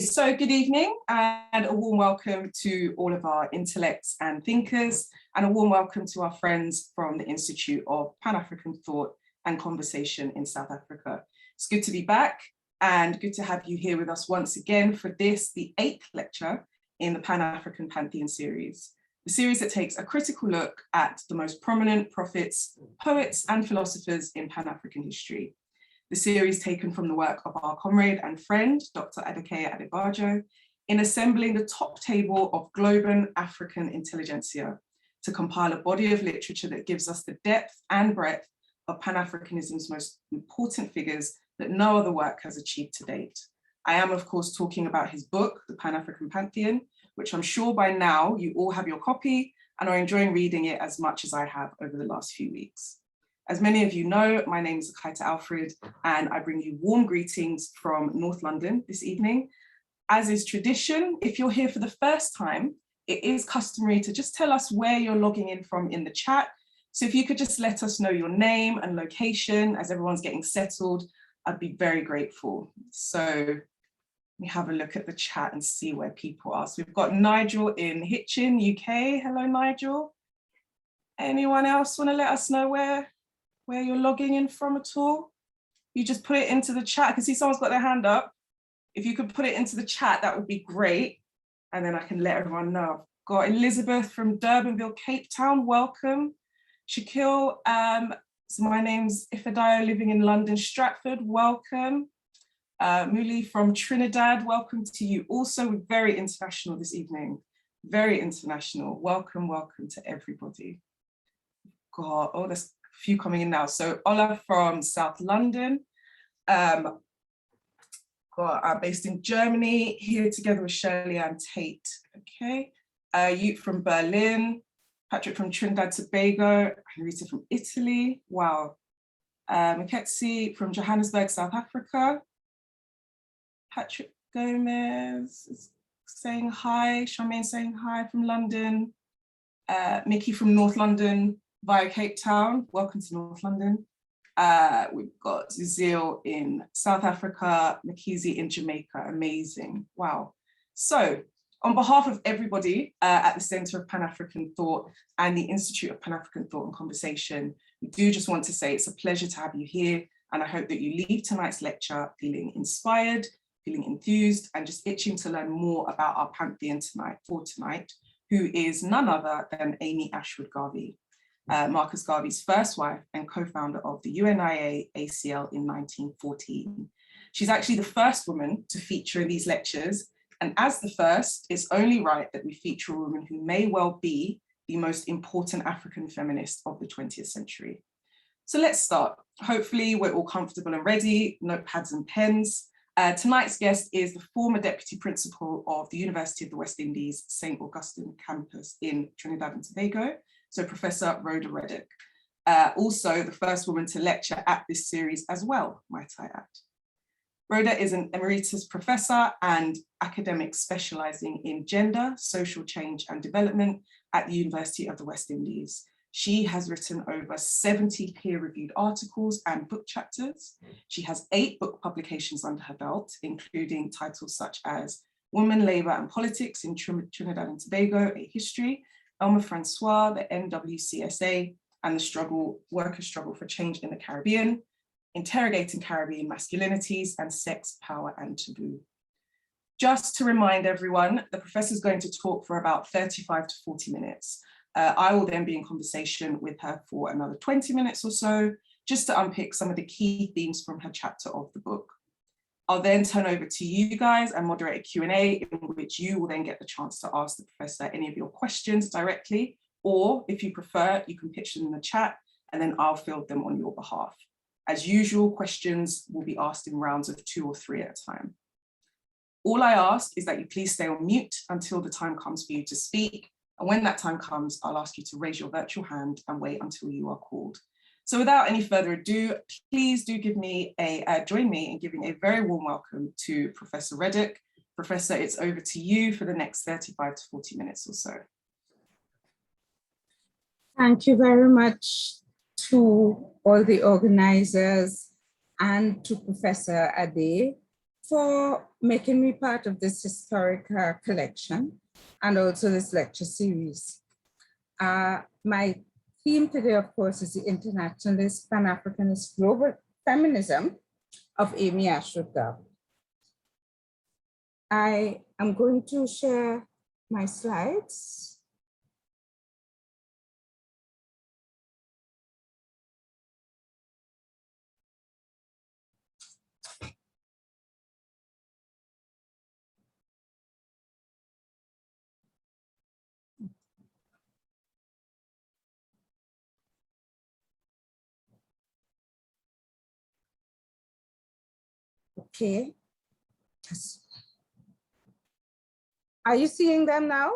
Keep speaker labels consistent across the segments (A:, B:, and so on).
A: So good evening and a warm welcome to all of our intellects and thinkers, and a warm welcome to our friends from the Institute of Pan-African Thought and Conversation in South Africa. It's good to be back and good to have you here with us once again for this, the 8th lecture in the Pan-African Pantheon series. The series that takes a critical look at the most prominent prophets, poets and philosophers in Pan-African history. The series taken from the work of our comrade and friend, Dr. Advocacy, in assembling the top table of global African intelligentsia to compile a body of literature that gives us the depth and breadth of Pan-Africanism's most important figures that no other work has achieved to date. I am, of course, talking about his book, The Pan-African Pantheon, which I'm sure by now you all have your copy and are enjoying reading it as much as I have over the last few weeks. As many of you know, my name is Akaita Alfred, and I bring you warm greetings from North London this evening. As is tradition, if you're here for the first time, it is customary to just tell us where you're logging in from in the chat. So if you could just let us know your name and location as everyone's getting settled, I'd be very grateful. So let me have a look at the chat and see where people are. So we've got Nigel in Hitchin, UK. Hello, Nigel. Anyone else want to let us know where you're logging in from at all? You just put it into the chat. I can see someone's got their hand up. If you could put it into the chat, that would be great. And then I can let everyone know. I've got Elizabeth from Durbanville, Cape Town, welcome. Shaquille, so my name's Ifedayo, living in London, Stratford, welcome. Muli from Trinidad, welcome to you. Also, we're very international this evening, very international. Welcome, welcome to everybody. God, oh, there's a few coming in now. So Ola from South London, based in Germany, here together with Shirley and Tate. Okay, you from Berlin, Patrick from Trinidad Tobago, Henrietta from Italy. Wow. Meketsi from Johannesburg, South Africa. Patrick Gomez is saying hi. Charmaine saying hi from London. Mickey from North London via Cape Town. Welcome to North London. We've got Zizil in South Africa, Makizi in Jamaica. Amazing. Wow. So on behalf of everybody at the Centre of Pan-African Thought and the Institute of Pan-African Thought and Conversation, we do just want to say it's a pleasure to have you here. And I hope that you leave tonight's lecture feeling inspired, feeling enthused, and just itching to learn more about our Pantheon tonight, who is none other than Amy Ashwood Garvey, Marcus Garvey's first wife and co-founder of the UNIA ACL in 1914. She's actually the first woman to feature in these lectures, and as the first, it's only right that we feature a woman who may well be the most important African feminist of the 20th century. So let's start. Hopefully we're all comfortable and ready, notepads and pens. Tonight's guest is the former Deputy Principal of the University of the West Indies, St. Augustine campus in Trinidad and Tobago, so Professor Rhoda Reddock. Also the first woman to lecture at this series as well, might I add. Rhoda is an Emeritus Professor and academic specializing in gender, social change and development at the University of the West Indies. She has written over 70 peer-reviewed articles and book chapters. She has 8 book publications under her belt, including titles such as Women, Labour and Politics in Trinidad and Tobago, A History, Elmer Francois, the NWCSA, and the Workers' Struggle for Change in the Caribbean, Interrogating Caribbean Masculinities and Sex, Power and Taboo. Just to remind everyone, the professor is going to talk for about 35 to 40 minutes. I will then be in conversation with her for another 20 minutes or so, just to unpick some of the key themes from her chapter of the book. I'll then turn over to you guys and moderate a Q&A in which you will then get the chance to ask the professor any of your questions directly, or if you prefer, you can pitch them in the chat and then I'll field them on your behalf. As usual, questions will be asked in rounds of 2 or 3 at a time. All I ask is that you please stay on mute until the time comes for you to speak. And when that time comes, I'll ask you to raise your virtual hand and wait until you are called. So without any further ado, please do give me join me in giving a very warm welcome to Professor Reddock. Professor, it's over to you for the next 35 to 40 minutes or so.
B: Thank you very much to all the organizers and to Professor Ade for making me part of this historic collection and also this lecture series. My theme today, of course, is the internationalist, Pan-Africanist global feminism of Amy Ashwood Garvey. I am going to share my slides. Okay. Are you seeing them now?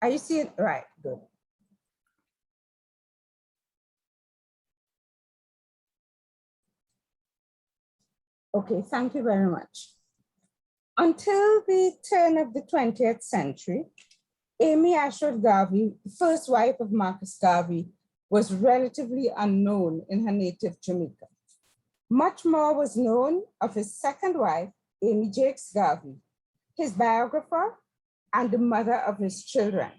B: Are you seeing? Right, good. Okay, thank you very much. Until the turn of the 20th century, Amy Ashwood Garvey, the first wife of Marcus Garvey, was relatively unknown in her native Jamaica. Much more was known of his second wife, Amy Jakes Garvey, his biographer and the mother of his children.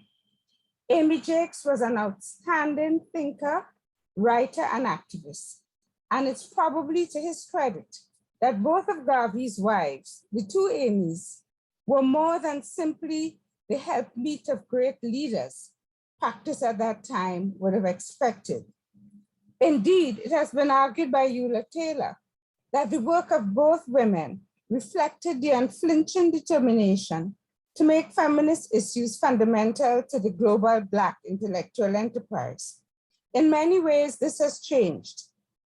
B: Amy Jakes was an outstanding thinker, writer, and activist. And it's probably to his credit that both of Garvey's wives, the two Amys, were more than simply the helpmeet of great leaders practice at that time would have expected. Indeed, it has been argued by Eula Taylor that the work of both women reflected the unflinching determination to make feminist issues fundamental to the global Black intellectual enterprise. In many ways, this has changed.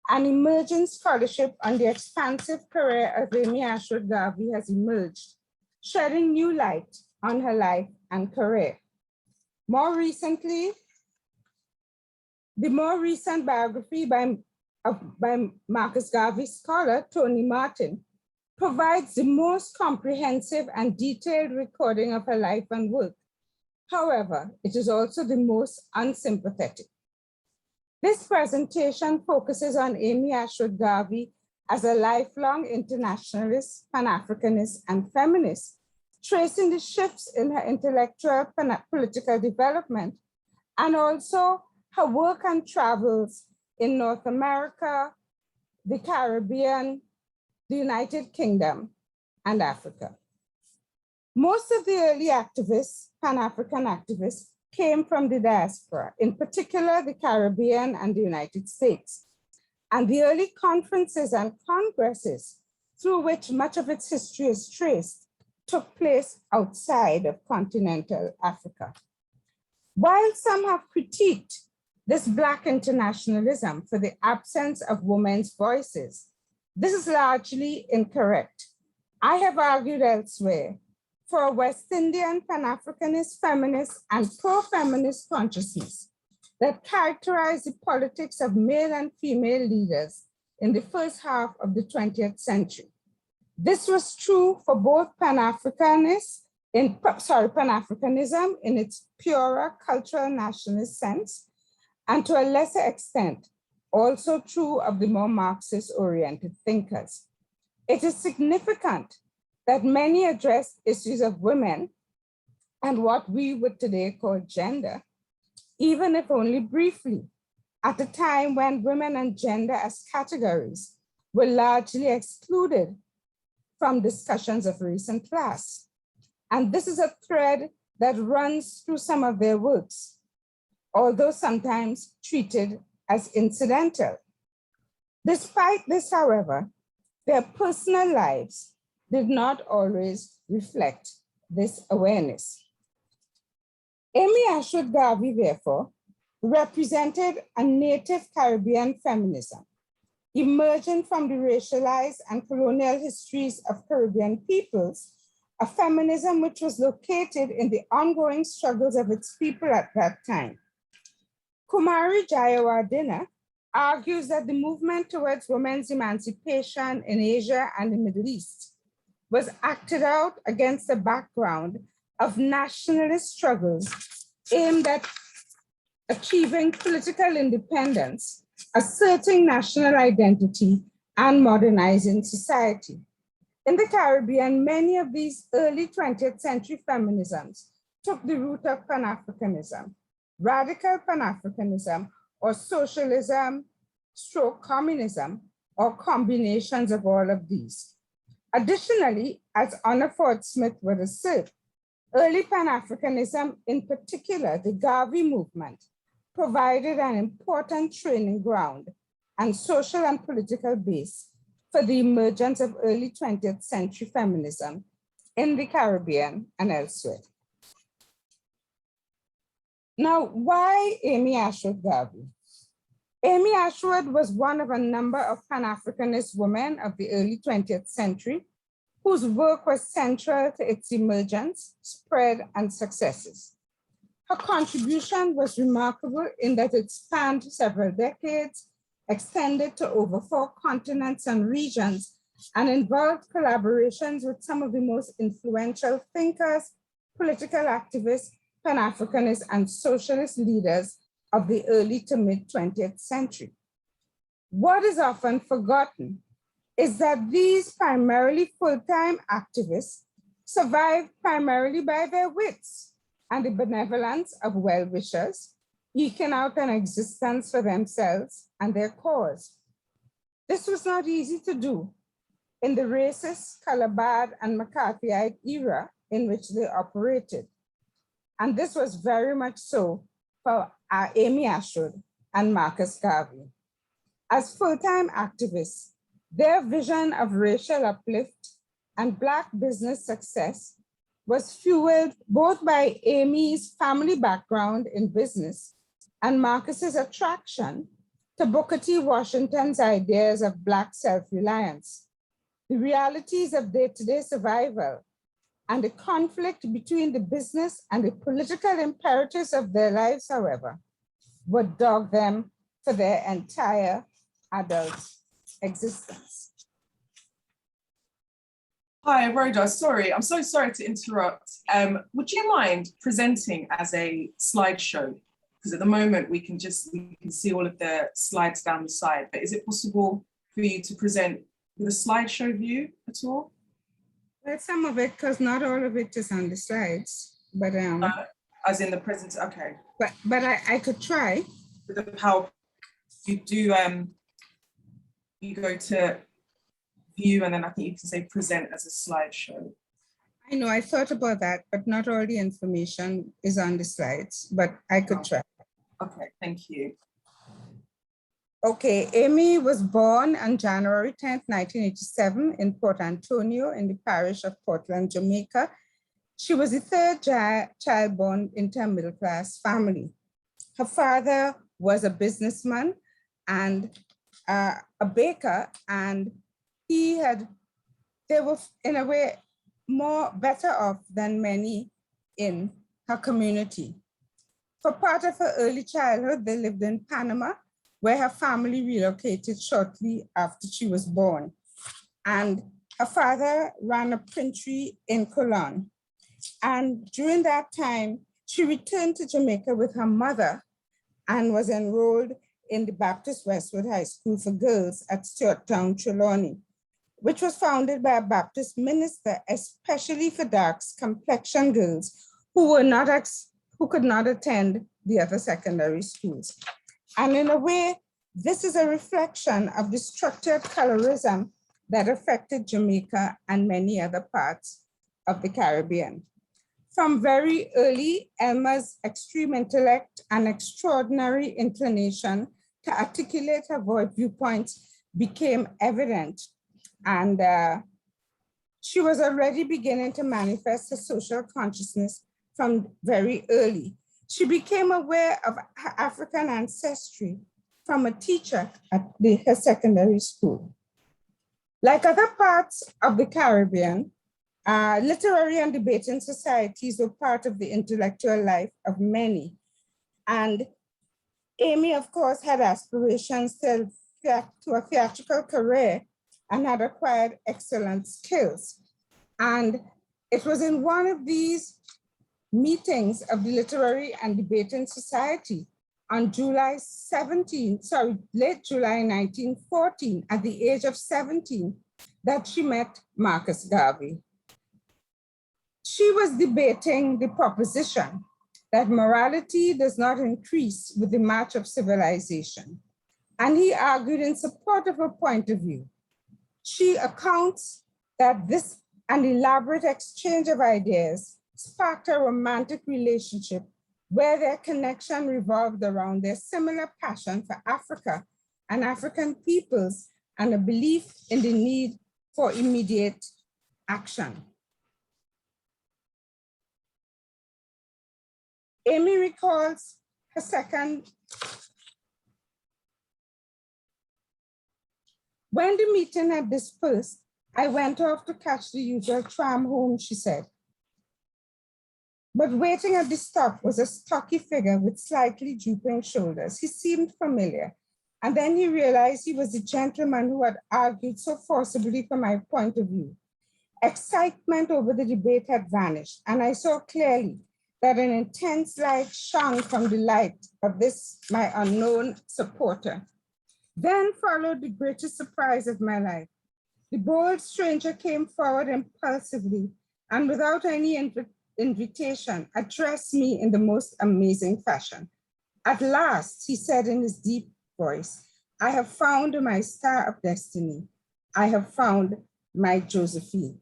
B: An emerging scholarship on the expansive career of Amy Ashwood Garvey has emerged, shedding new light on her life and career. More recently, the more recent biography by Marcus Garvey scholar Tony Martin provides the most comprehensive and detailed recording of her life and work. However, it is also the most unsympathetic. This presentation focuses on Amy Ashwood Garvey as a lifelong internationalist, Pan-Africanist, and feminist, tracing the shifts in her intellectual and political development, and also her work and travels in North America, the Caribbean, the United Kingdom, and Africa. Most of the early activists, Pan-African activists, came from the diaspora, in particular the Caribbean and the United States. And the early conferences and congresses through which much of its history is traced took place outside of continental Africa. While some have critiqued this Black internationalism for the absence of women's voices, this is largely incorrect. I have argued elsewhere for a West Indian Pan-Africanist, feminist, and pro-feminist consciousness that characterized the politics of male and female leaders in the first half of the 20th century. This was true for both Pan-Africanism in its purer cultural nationalist sense, and to a lesser extent, also true of the more Marxist-oriented thinkers. It is significant that many addressed issues of women and what we would today call gender, even if only briefly, at a time when women and gender as categories were largely excluded from discussions of recent class. And this is a thread that runs through some of their works, although sometimes treated as incidental. Despite this, however, their personal lives did not always reflect this awareness. Amy Ashwood Garvey, therefore, represented a native Caribbean feminism, emerging from the racialized and colonial histories of Caribbean peoples, a feminism which was located in the ongoing struggles of its people at that time. Kumari Jayawardena argues that the movement towards women's emancipation in Asia and the Middle East was acted out against a background of nationalist struggles aimed at achieving political independence, asserting national identity, and modernizing society. In the Caribbean, many of these early 20th century feminisms took the root of Pan-Africanism, radical Pan-Africanism, or socialism, stroke communism, or combinations of all of these. Additionally, as Anna Ford Smith would assert, early Pan-Africanism, in particular the Garvey movement, provided an important training ground and social and political base for the emergence of early 20th century feminism in the Caribbean and elsewhere. Now, why Amy Ashwood Garvey? Amy Ashwood was one of a number of Pan-Africanist women of the early 20th century whose work was central to its emergence, spread, and successes. Her contribution was remarkable in that it spanned several decades, extended to over 4 continents and regions, and involved collaborations with some of the most influential thinkers, political activists, Pan-Africanist and socialist leaders of the early to mid 20th century. What is often forgotten is that these primarily full-time activists survived primarily by their wits and the benevolence of well-wishers, eking out an existence for themselves and their cause. This was not easy to do in the racist, color-bad, and McCarthyite era in which they operated. And this was very much so for Amy Ashwood and Marcus Garvey. As full-time activists, their vision of racial uplift and Black business success was fueled both by Amy's family background in business and Marcus's attraction to Booker T. Washington's ideas of Black self-reliance. The realities of day-to-day survival and the conflict between the business and the political imperatives of their lives, however, would dog them for their entire adult existence.
A: Hi, Rhoda, sorry, I'm so sorry to interrupt. Would you mind presenting as a slideshow? Because at the moment we can see all of the slides down the side, but is it possible for you to present with a slideshow view at all?
B: Well, some of it, because not all of it is on the slides, but
A: as in the present, okay.
B: But I could try.
A: With the PowerPoint, you do you go to view, and then I think you can say present as a slideshow.
B: I know, I thought about that, but not all the information is on the slides, but I could try.
A: Okay, thank you.
B: Okay, Amy was born on January 10th, 1987 in Port Antonio in the parish of Portland, Jamaica. She was the third child born into a middle-class family. Her father was a businessman and a baker, and they were in a way better off than many in her community. For part of her early childhood, they lived in Panama, where her family relocated shortly after she was born. And her father ran a printery in Cologne. And during that time, she returned to Jamaica with her mother and was enrolled in the Baptist Westwood High School for Girls at Stewarttown, Trelawney, which was founded by a Baptist minister, especially for dark-complexioned girls who could not attend the other secondary schools. And in a way, this is a reflection of the structured colorism that affected Jamaica and many other parts of the Caribbean. From very early, Elma's extreme intellect and extraordinary inclination to articulate her viewpoints became evident. And she was already beginning to manifest her social consciousness from very early. She became aware of her African ancestry from a teacher at her secondary school. Like other parts of the Caribbean, literary and debating societies were part of the intellectual life of many. And Amy, of course, had aspirations to a theatrical career and had acquired excellent skills. And it was in one of these meetings of the Literary and Debating Society on late July 1914, at the age of 17, that she met Marcus Garvey. She was debating the proposition that morality does not increase with the march of civilization, and he argued in support of her point of view. She accounts that this an elaborate exchange of ideas sparked a romantic relationship where their connection revolved around their similar passion for Africa and African peoples and a belief in the need for immediate action. Amy recalls her second. When the meeting had dispersed, I went off to catch the usual tram home, she said. But waiting at the stop was a stocky figure with slightly drooping shoulders. He seemed familiar. And then he realized he was the gentleman who had argued so forcibly from my point of view. Excitement over the debate had vanished, and I saw clearly that an intense light shone from the light of this, my unknown supporter. Then followed the greatest surprise of my life. The bold stranger came forward impulsively and without any invitation, addressed me in the most amazing fashion. At last, he said in his deep voice, I have found my star of destiny. I have found my Josephine.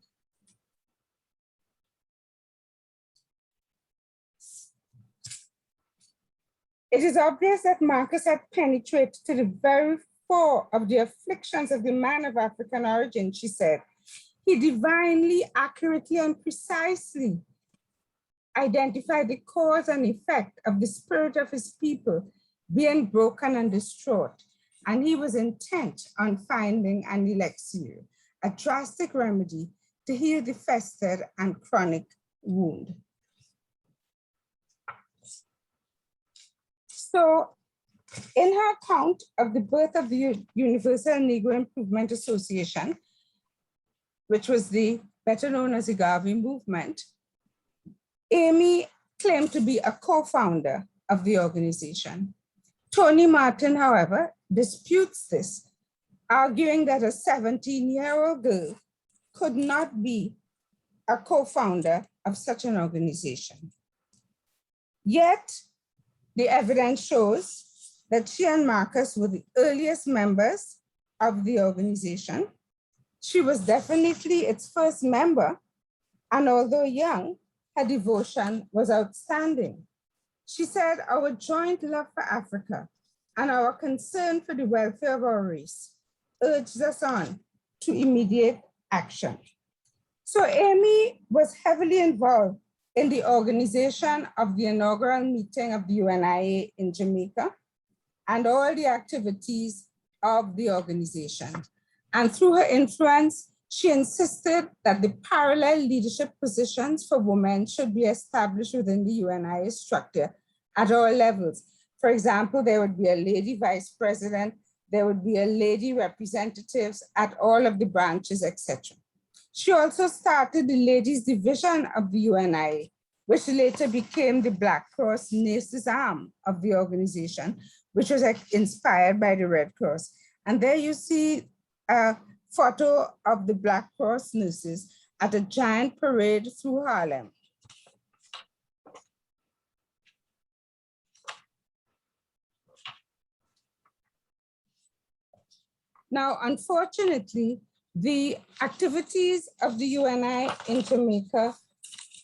B: It is obvious that Marcus had penetrated to the very core of the afflictions of the man of African origin, she said. He divinely, accurately, and precisely identified the cause and effect of the spirit of his people being broken and distraught. And he was intent on finding an elixir, a drastic remedy to heal the festered and chronic wound. So in her account of the birth of the Universal Negro Improvement Association, which was the better known as the Garvey movement, Amy claimed to be a co-founder of the organization. Tony Martin, however, disputes this, arguing that a 17-year-old girl could not be a co-founder of such an organization. Yet, the evidence shows that she and Marcus were the earliest members of the organization. She was definitely its first member, and although young, her devotion was outstanding. She said, our joint love for Africa and our concern for the welfare of our race urged us on to immediate action. So Amy was heavily involved in the organization of the inaugural meeting of the UNIA in Jamaica and all the activities of the organization. And through her influence, she insisted that the parallel leadership positions for women should be established within the UNIA structure at all levels. For example, there would be a lady vice president, there would be a lady representatives at all of the branches, etc. She also started the ladies division of the UNIA, which later became the Black Cross nurses arm of the organization, which was inspired by the Red Cross. And there you see a photo of the Black Cross nurses at a giant parade through Harlem. Now, unfortunately, the activities of the UNI in Jamaica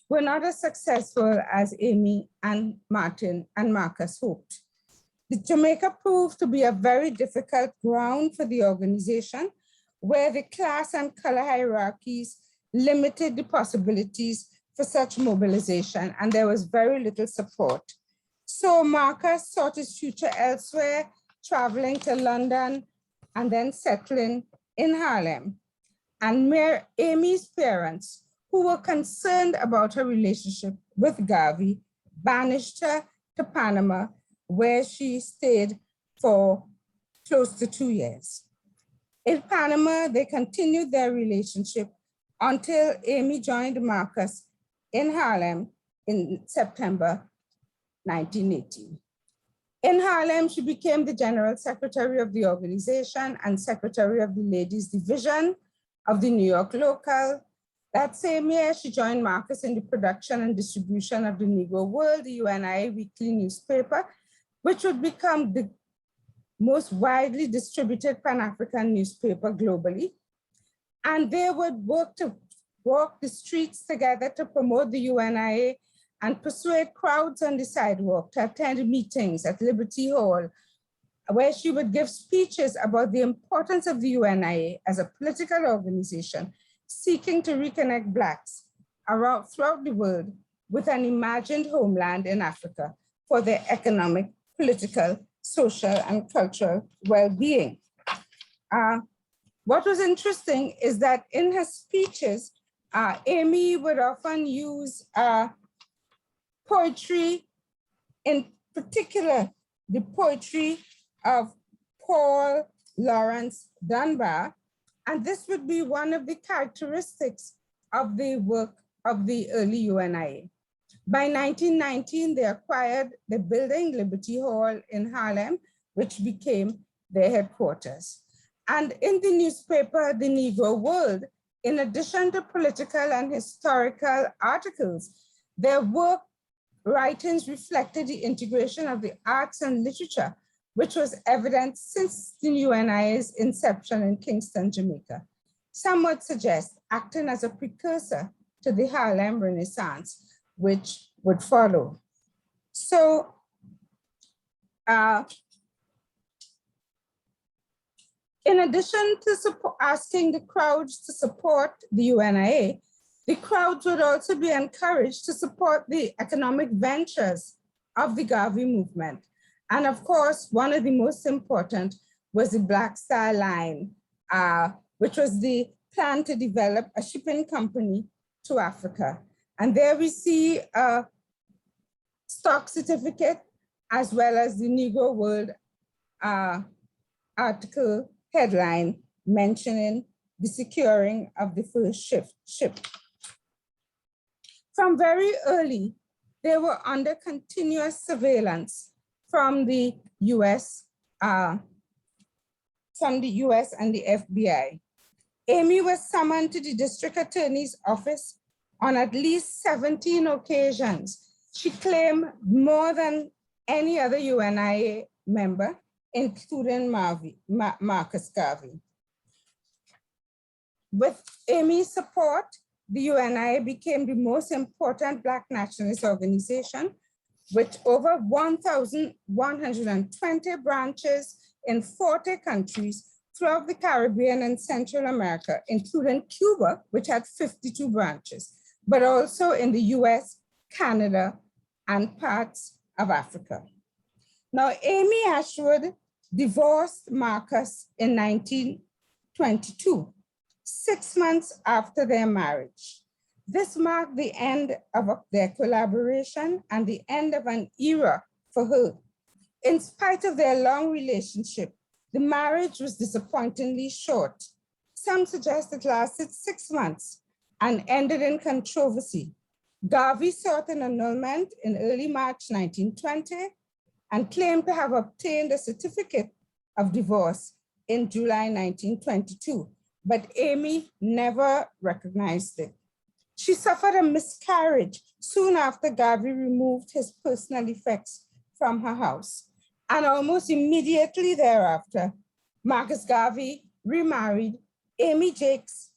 B: were not as successful as Amy and Martin and Marcus hoped. The Jamaica proved to be a very difficult ground for the organization, where the class and color hierarchies limited the possibilities for such mobilization, and there was very little support. So Marcus sought his future elsewhere, traveling to London and then settling in Harlem. And Amy's parents, who were concerned about her relationship with Garvey, banished her to Panama, where she stayed for close to 2 years. In Panama, they continued their relationship until Amy joined Marcus in Harlem in September 1980. In Harlem, she became the general secretary of the organization and secretary of the ladies division, of the New York Local. That same year, she joined Marcus in the production and distribution of the Negro World, the UNIA weekly newspaper, which would become the most widely distributed Pan-African newspaper globally. And they would walk the streets together to promote the UNIA and persuade crowds on the sidewalk to attend meetings at Liberty Hall, where she would give speeches about the importance of the UNIA as a political organization seeking to reconnect Blacks throughout the world with an imagined homeland in Africa for their economic, political, social, and cultural well-being. What was interesting is that in her speeches, Amy would often use poetry, in particular, the poetry of Paul Laurence Dunbar, and this would be one of the characteristics of the work of the early UNIA. By 1919, they acquired the building Liberty Hall in Harlem, which became their headquarters. And in the newspaper, The Negro World, in addition to political and historical articles, their work writings reflected the integration of the arts and literature, which was evident since the UNIA's inception in Kingston, Jamaica. Some would suggest acting as a precursor to the Harlem Renaissance, which would follow. So, in addition to asking the crowds to support the UNIA, the crowds would also be encouraged to support the economic ventures of the Garvey movement. And of course, one of the most important was the Black Star Line, which was the plan to develop a shipping company to Africa. And there we see a stock certificate as well as the Negro World article headline mentioning the securing of the first ship. From very early, they were under continuous surveillance from the US and the FBI. Amy was summoned to the district attorney's office on at least 17 occasions. She claimed more than any other UNIA member, including Marcus Garvey. With Amy's support, the UNIA became the most important Black nationalist organization with over 1,120 branches in 40 countries throughout the Caribbean and Central America, including Cuba, which had 52 branches, but also in the US, Canada, and parts of Africa. Now, Amy Ashwood divorced Marcus in 1922, 6 months after their marriage. This marked the end of their collaboration and the end of an era for her. In spite of their long relationship, the marriage was disappointingly short. Some suggest it lasted 6 months and ended in controversy. Garvey sought an annulment in early March 1920 and claimed to have obtained a certificate of divorce in July 1922, but Amy never recognized it. She suffered a miscarriage soon after Garvey removed his personal effects from her house. And almost immediately thereafter, Marcus Garvey remarried Amy Jakes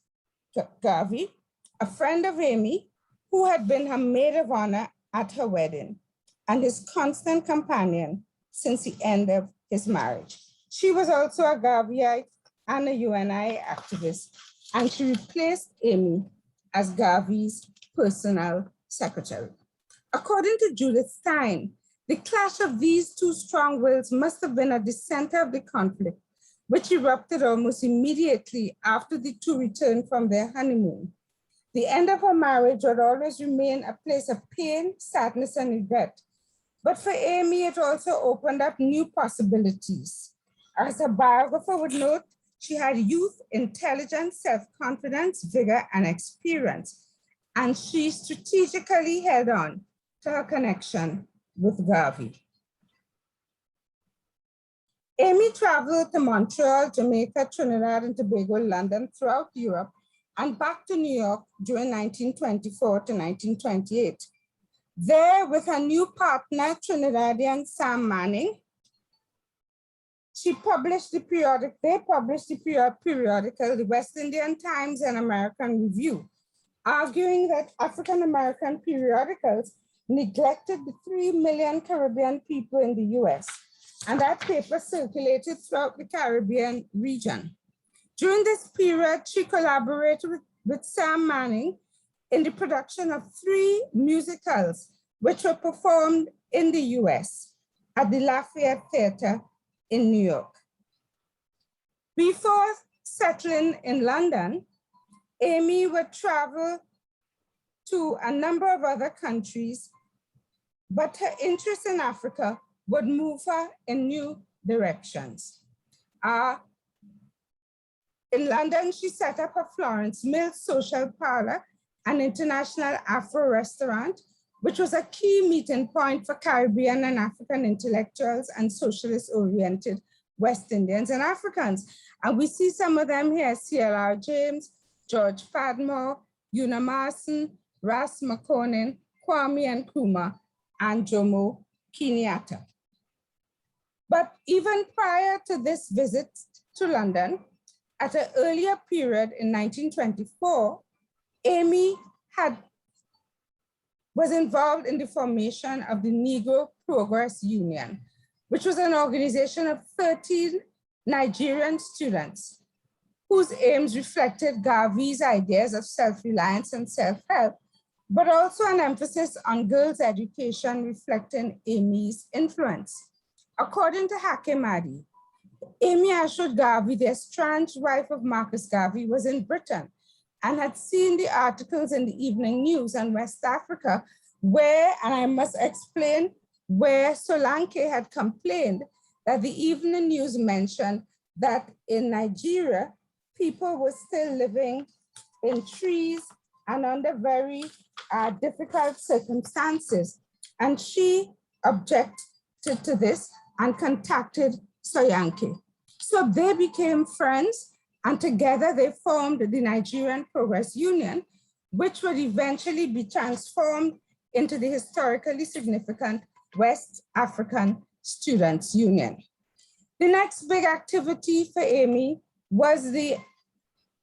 B: Garvey, a friend of Amy, who had been her maid of honor at her wedding and his constant companion since the end of his marriage. She was also a Garveyite and a UNIA activist, and she replaced Amy as Garvey's personal secretary. According to Judith Stein, the clash of these two strong wills must have been at the center of the conflict, which erupted almost immediately after the two returned from their honeymoon. The end of her marriage would always remain a place of pain, sadness, and regret. But for Amy, it also opened up new possibilities. As her biographer would note, she had youth, intelligence, self-confidence, vigor, and experience. And she strategically held on to her connection with Garvey. Amy traveled to Montreal, Jamaica, Trinidad and Tobago, London, throughout Europe, and back to New York during 1924 to 1928. There, with her new partner, Trinidadian Sam Manning, they published the periodical, the West Indian Times and American Review, arguing that African-American periodicals neglected the 3 million Caribbean people in the US, and that paper circulated throughout the Caribbean region. During this period, she collaborated with Sam Manning in the production of 3 musicals, which were performed in the US at the Lafayette Theatre in New York. Before settling in London, Amy would travel to a number of other countries, but her interest in Africa would move her in new directions. In London, she set up a Florence Mills social parlor, an international Afro restaurant, which was a key meeting point for Caribbean and African intellectuals and socialist-oriented West Indians and Africans. And we see some of them here: C.L.R. James, George Fadmore, Una Marson, Ras McConan, Kwame Nkrumah, and Jomo Kenyatta. But even prior to this visit to London, at an earlier period in 1924, Amy was involved in the formation of the Negro Progress Union, which was an organization of 13 Nigerian students whose aims reflected Garvey's ideas of self-reliance and self-help, but also an emphasis on girls' education reflecting Amy's influence. According to Hakim Adi, Amy Ashwood Garvey, the estranged wife of Marcus Garvey, was in Britain and had seen the articles in the Evening News on West Africa where, and I must explain, where Solanke had complained that the Evening News mentioned that in Nigeria, people were still living in trees and under very difficult circumstances. And she objected to this and contacted Solanke. So they became friends, and together they formed the Nigerian Progress Union, which would eventually be transformed into the historically significant West African Students' Union. The next big activity for Amy was the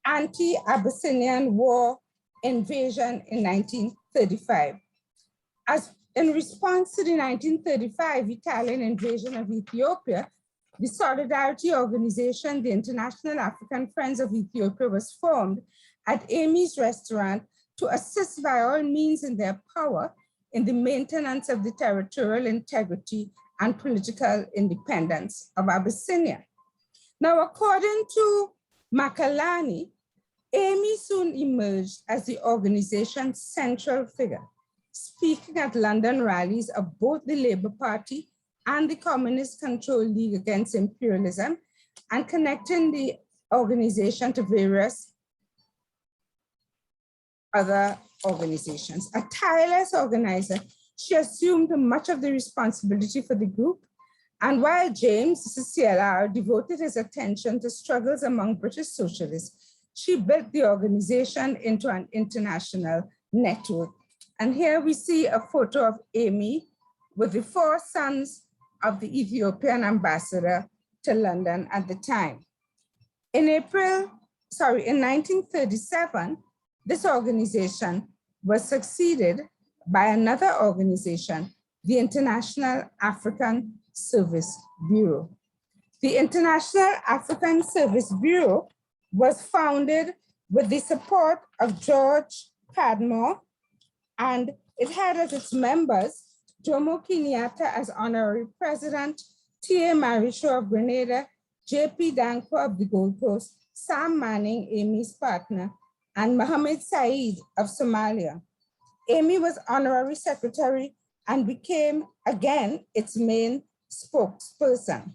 B: anti-Abyssinian War invasion in 1935. As in response to the 1935 Italian invasion of Ethiopia, the Solidarity Organization, the International African Friends of Ethiopia, was formed at Amy's restaurant to assist by all means in their power in the maintenance of the territorial integrity and political independence of Abyssinia. Now, according to Makalani, Amy soon emerged as the organization's central figure, speaking at London rallies of both the Labour Party and the Communist Control League Against Imperialism, and connecting the organization to various other organizations. A tireless organizer, she assumed much of the responsibility for the group. And while James, CLR, devoted his attention to struggles among British socialists, she built the organization into an international network. And here we see a photo of Amy with the 4 sons of the Ethiopian ambassador to London at the time. In 1937, this organization was succeeded by another organization, the International African Service Bureau. The International African Service Bureau was founded with the support of George Padmore, and it had as its members Jomo Kenyatta as honorary president, T.A. Maricho of Grenada, J.P. Danko of the Gold Coast, Sam Manning, Amy's partner, and Mohammed Said of Somalia. Amy was honorary secretary and became, again, its main spokesperson.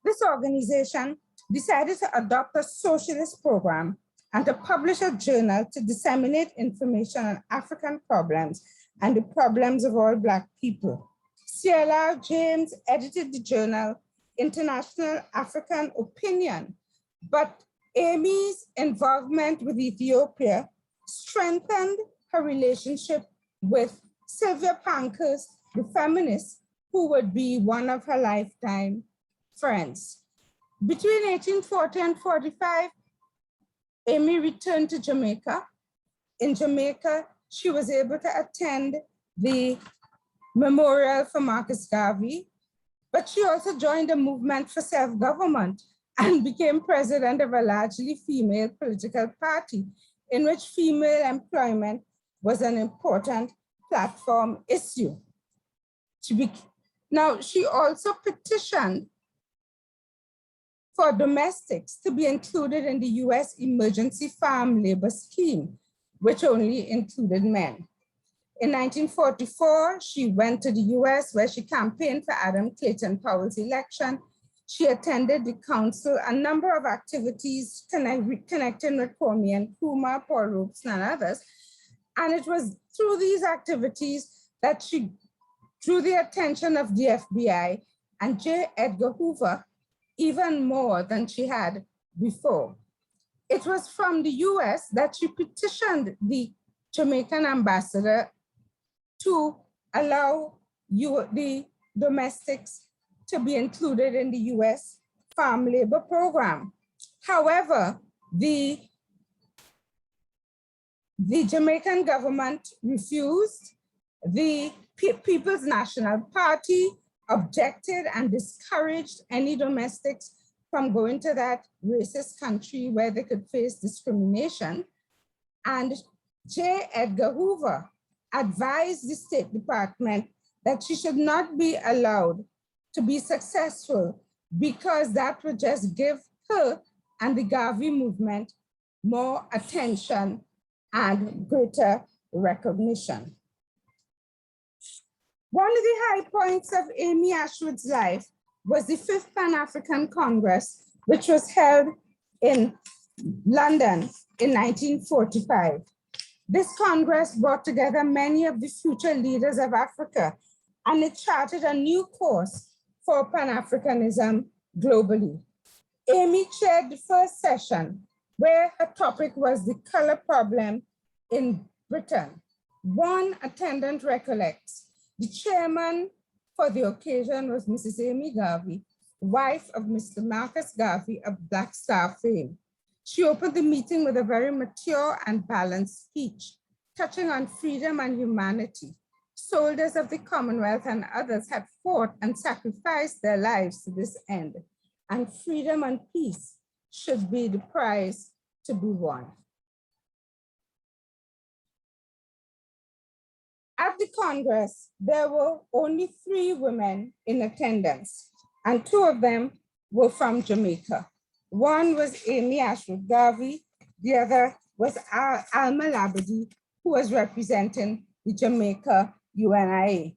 B: This organization decided to adopt a socialist program and to publish a journal to disseminate information on African problems and the problems of all Black people. CLR James edited the journal International African Opinion, but Amy's involvement with Ethiopia strengthened her relationship with Sylvia Pankhurst, the feminist, who would be one of her lifetime friends. Between 1840 and 45, Amy returned to Jamaica. In Jamaica, she was able to attend the memorial for Marcus Garvey, but she also joined a movement for self-government and became president of a largely female political party in which female employment was an important platform issue. Now, she also petitioned for domestics to be included in the US Emergency Farm Labor Scheme, which only included men. In 1944, she went to the US where she campaigned for Adam Clayton Powell's election. She attended the council, a number of activities connecting with Kwame Nkrumah, Paul Robeson, and others. And it was through these activities that she drew the attention of the FBI and J. Edgar Hoover even more than she had before. It was from the US that she petitioned the Jamaican ambassador to allow the domestics to be included in the US farm labor program. However, the Jamaican government refused. The People's National Party objected and discouraged any domestics from going to that racist country where they could face discrimination. And J. Edgar Hoover advised the State Department that she should not be allowed to be successful because that would just give her and the Garvey movement more attention and greater recognition. One of the high points of Amy Ashwood's life was the 5th Pan-African Congress, which was held in London in 1945. This Congress brought together many of the future leaders of Africa, and it charted a new course for Pan-Africanism globally. Amy chaired the first session, where her topic was the color problem in Britain. One attendant recollects, the chairman for the occasion was Mrs. Amy Garvey, wife of Mr. Marcus Garvey of Black Star fame. She opened the meeting with a very mature and balanced speech, touching on freedom and humanity. Soldiers of the Commonwealth and others had fought and sacrificed their lives to this end, and freedom and peace should be the prize to be won. At the Congress, there were only 3 women in attendance, and 2 of them were from Jamaica. One was Amy Ashwood Garvey, the other was Alma Labadie, who was representing the Jamaica UNIA.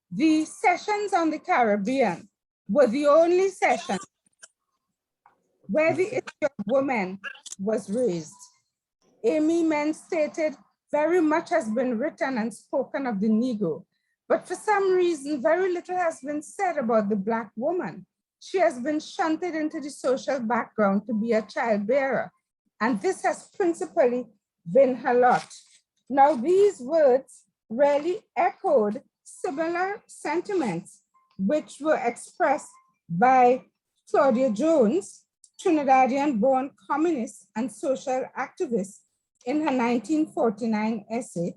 B: The sessions on the Caribbean were the only session where the issue of women was raised. Amy Men stated, very much has been written and spoken of the Negro, but for some reason, very little has been said about the Black woman. She has been shunted into the social background to be a childbearer, and this has principally been her lot. Now, these words really echoed similar sentiments, which were expressed by Claudia Jones, Trinidadian-born communist and social activist, in her 1949 essay,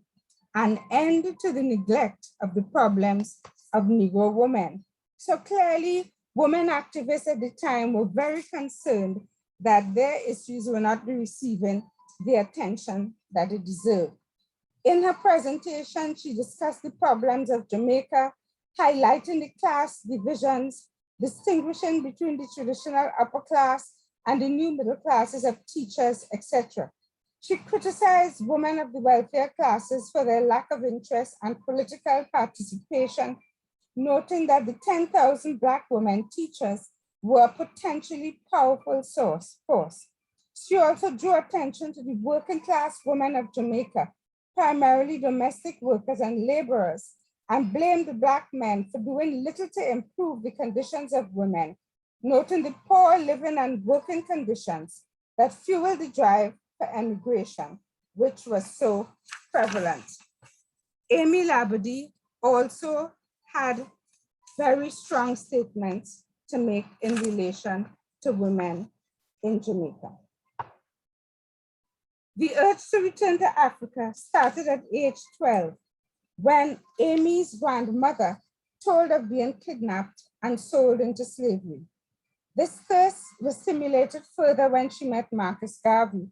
B: An End to the Neglect of the Problems of Negro Women. So clearly, women activists at the time were very concerned that their issues were not receiving the attention that it deserved. In her presentation, she discussed the problems of Jamaica, highlighting the class divisions, distinguishing between the traditional upper class and the new middle classes of teachers, etc. She criticized women of the wealthier classes for their lack of interest and political participation, noting that the 10,000 Black women teachers were a potentially powerful force. She also drew attention to the working class women of Jamaica, primarily domestic workers and laborers, and blamed the Black men for doing little to improve the conditions of women, noting the poor living and working conditions that fueled the drive for emigration, which was so prevalent. Amy Labadie also had very strong statements to make in relation to women in Jamaica. The urge to return to Africa started at age 12, when Amy's grandmother told of being kidnapped and sold into slavery. This thirst was stimulated further when she met Marcus Garvey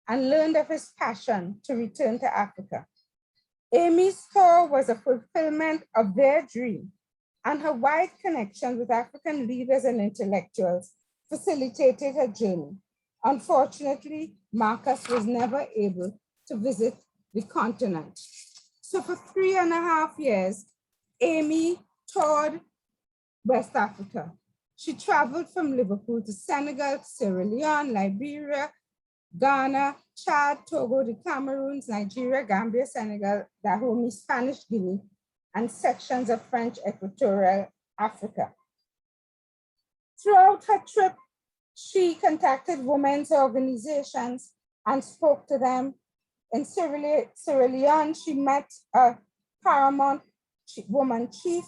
B: and learned of his passion to return to Africa. Amy's tour was a fulfillment of their dream, and her wide connection with African leaders and intellectuals facilitated her journey. Unfortunately, Marcus was never able to visit the continent. So for 3.5 years, Amy toured West Africa. She traveled from Liverpool to Senegal, Sierra Leone, Liberia, Ghana, Chad, Togo, the Cameroons, Nigeria, Gambia, Senegal, Dahomey, Spanish Guinea, and sections of French Equatorial Africa. Throughout her trip, she contacted women's organizations and spoke to them. In Sierra Leone, she met a paramount woman chief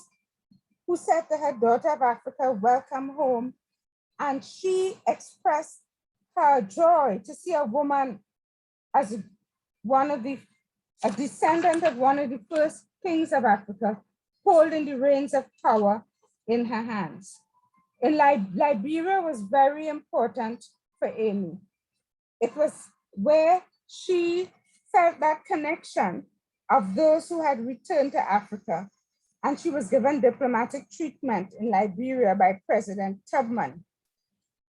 B: who said to her daughter of Africa, "Welcome home." And she expressed her joy to see a woman as a descendant of one of the first kings of Africa, holding the reins of power in her hands. In Liberia was very important for Amy. It was where she felt that connection of those who had returned to Africa, and she was given diplomatic treatment in Liberia by President Tubman.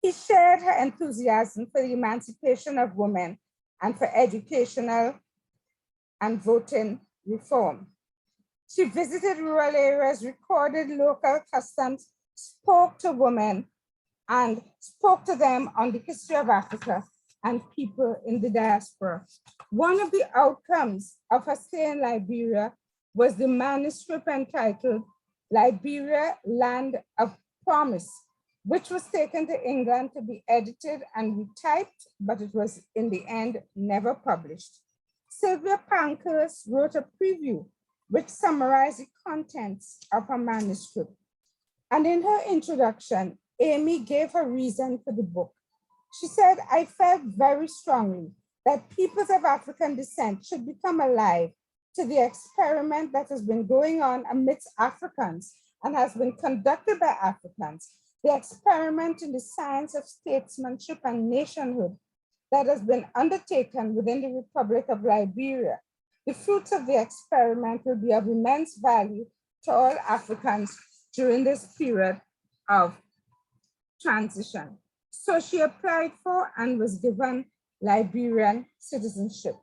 B: He shared her enthusiasm for the emancipation of women and for educational and voting reform. She visited rural areas, recorded local customs, spoke to women, and spoke to them on the history of Africa and people in the diaspora. One of the outcomes of her stay in Liberia was the manuscript entitled Liberia, Land of Promise, which was taken to England to be edited and retyped, but it was in the end never published. Sylvia Pankhurst wrote a preview which summarized the contents of her manuscript. And in her introduction, Amy gave her reason for the book. She said, "I felt very strongly that peoples of African descent should become alive to the experiment that has been going on amidst Africans and has been conducted by Africans, the experiment in the science of statesmanship and nationhood that has been undertaken within the Republic of Liberia. The fruits of the experiment will be of immense value to all Africans during this period of transition." So she applied for and was given Liberian citizenship.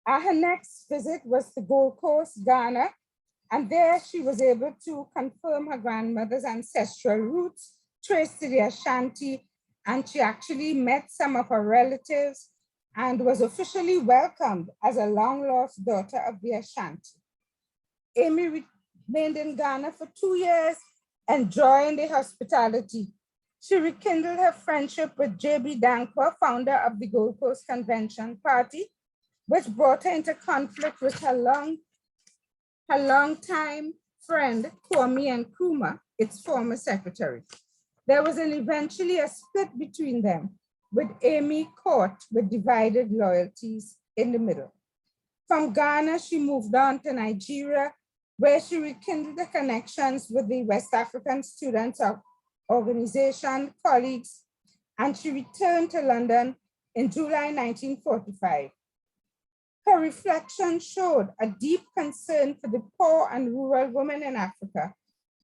B: Her next visit was to Gold Coast, Ghana, and there she was able to confirm her grandmother's ancestral roots, traced to the Ashanti, and she actually met some of her relatives and was officially welcomed as a long-lost daughter of the Ashanti. Amy remained in Ghana for 2 years, enjoying the hospitality. She rekindled her friendship with J.B. Dankwa, founder of the Gold Coast Convention Party, which brought her into conflict with her longtime friend, Kwame Nkrumah, its former secretary. There was eventually a split between them, with Amy caught with divided loyalties in the middle. From Ghana, she moved on to Nigeria, where she rekindled the connections with the West African Students Organization colleagues, and she returned to London in July 1945. Her reflection showed a deep concern for the poor and rural women in Africa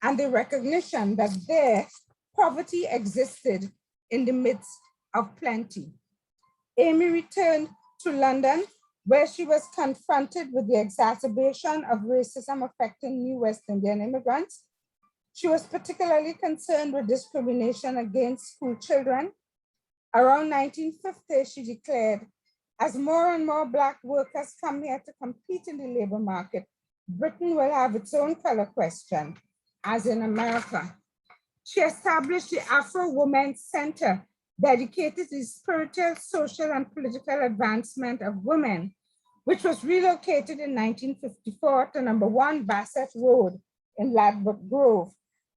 B: and the recognition that their poverty existed in the midst of plenty. Amy returned to London, where she was confronted with the exacerbation of racism affecting new West Indian immigrants. She was particularly concerned with discrimination against school children. Around 1950, she declared, as more and more Black workers come here to compete in the labor market, Britain will have its own color question, as in America. She established the Afro Women's Center, dedicated to the spiritual, social, and political advancement of women, which was relocated in 1954 to number 1 Bassett Road in Ladbroke Grove.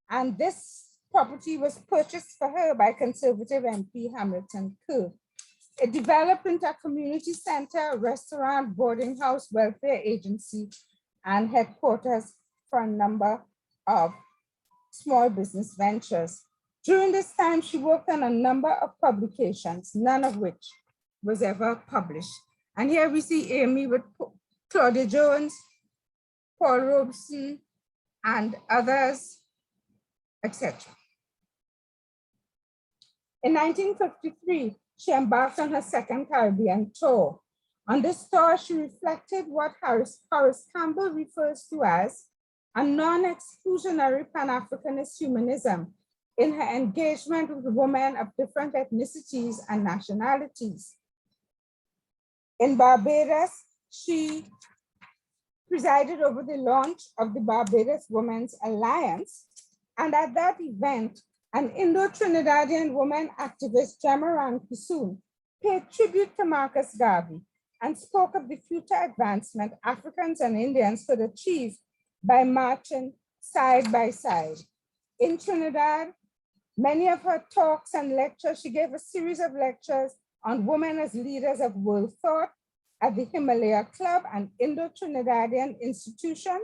B: And this property was purchased for her by conservative MP Hamilton Kerr. It developed into a community center, restaurant, boarding house, welfare agency, and headquarters for a number of small business ventures. During this time, she worked on a number of publications, none of which was ever published. And here we see Amy with Claudia Jones, Paul Robeson, and others, etc. In 1953, she embarked on her second Caribbean tour. On this tour, she reflected what Horace Campbell refers to as a non-exclusionary Pan-Africanist humanism in her engagement with women of different ethnicities and nationalities. In Barbados, she presided over the launch of the Barbados Women's Alliance, and at that event, an Indo-Trinidadian woman activist, Jamaran Kisoon, paid tribute to Marcus Garvey and spoke of the future advancement Africans and Indians could achieve by marching side by side. In Trinidad, many of her talks and lectures, she gave a series of lectures on women as leaders of world thought at the Himalaya Club and Indo-Trinidadian Institution.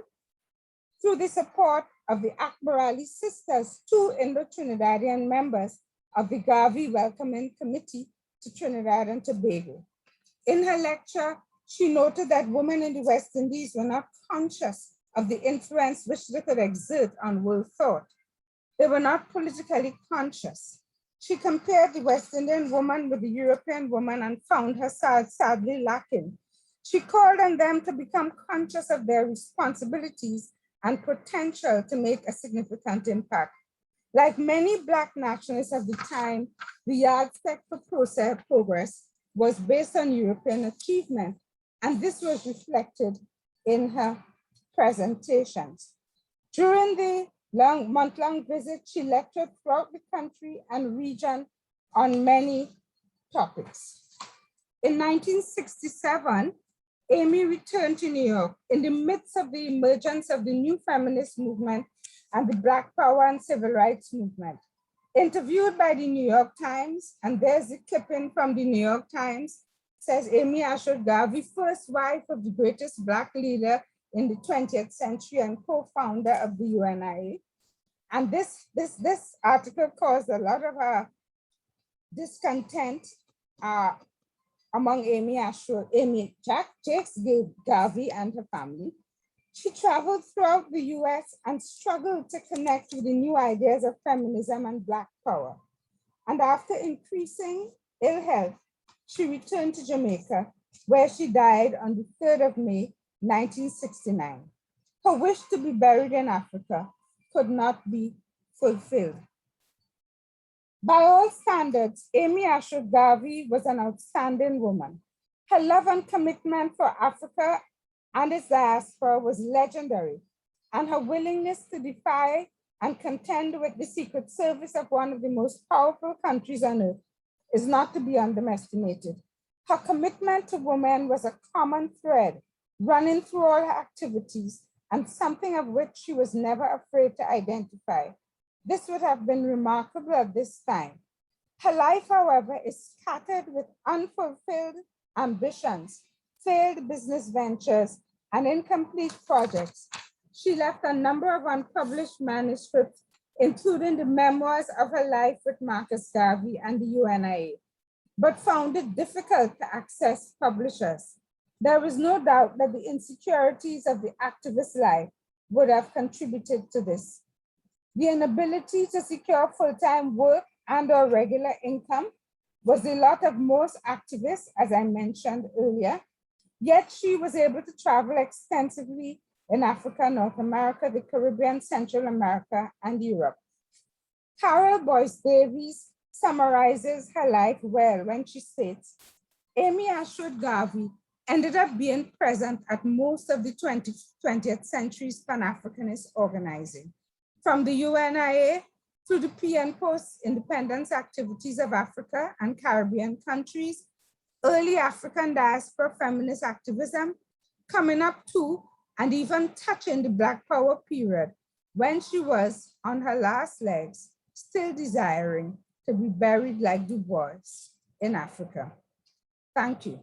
B: Through the support of the Akbarali sisters, 2 Indo-Trinidadian members of the Garvey Welcoming Committee to Trinidad and Tobago. In her lecture, she noted that women in the West Indies were not conscious of the influence which they could exert on world thought. They were not politically conscious. She compared the West Indian woman with the European woman and found her sadly lacking. She called on them to become conscious of their responsibilities and potential to make a significant impact. Like many Black nationalists of the time, the yardstick for progress was based on European achievement, and this was reflected in her presentations. During the month-long visit, she lectured throughout the country and region on many topics. In 1967, Amy returned to New York in the midst of the emergence of the new feminist movement and the Black Power and Civil Rights movement. Interviewed by the New York Times, and there's a clipping from the New York Times, says Amy Ashwood Garvey, first wife of the greatest Black leader in the 20th century and co-founder of the UNIA. And this article caused a lot of discontent among Jakes Garvey and her family. She traveled throughout the US and struggled to connect with the new ideas of feminism and Black power. And after increasing ill health, she returned to Jamaica, where she died on the 3rd of May, 1969. Her wish to be buried in Africa could not be fulfilled. By all standards, Amy Ashwood Garvey was an outstanding woman. Her love and commitment for Africa and its diaspora was legendary, and her willingness to defy and contend with the Secret Service of one of the most powerful countries on earth is not to be underestimated. Her commitment to women was a common thread running through all her activities, and something of which she was never afraid to identify. This would have been remarkable at this time. Her life, however, is scattered with unfulfilled ambitions, failed business ventures, and incomplete projects. She left a number of unpublished manuscripts, including the memoirs of her life with Marcus Garvey and the UNIA, but found it difficult to access publishers. There was no doubt that the insecurities of the activist life would have contributed to this. The inability to secure full-time work and or regular income was the lot of most activists, as I mentioned earlier, yet she was able to travel extensively in Africa, North America, the Caribbean, Central America, and Europe. Carol Boyce Davies summarizes her life well when she states, Amy Ashwood Garvey ended up being present at most of the 20th century's Pan-Africanist organizing, from the UNIA through the pre and post-independence activities of Africa and Caribbean countries, early African diaspora feminist activism, coming up to and even touching the Black Power period when she was on her last legs, still desiring to be buried like Du Bois in Africa. Thank you.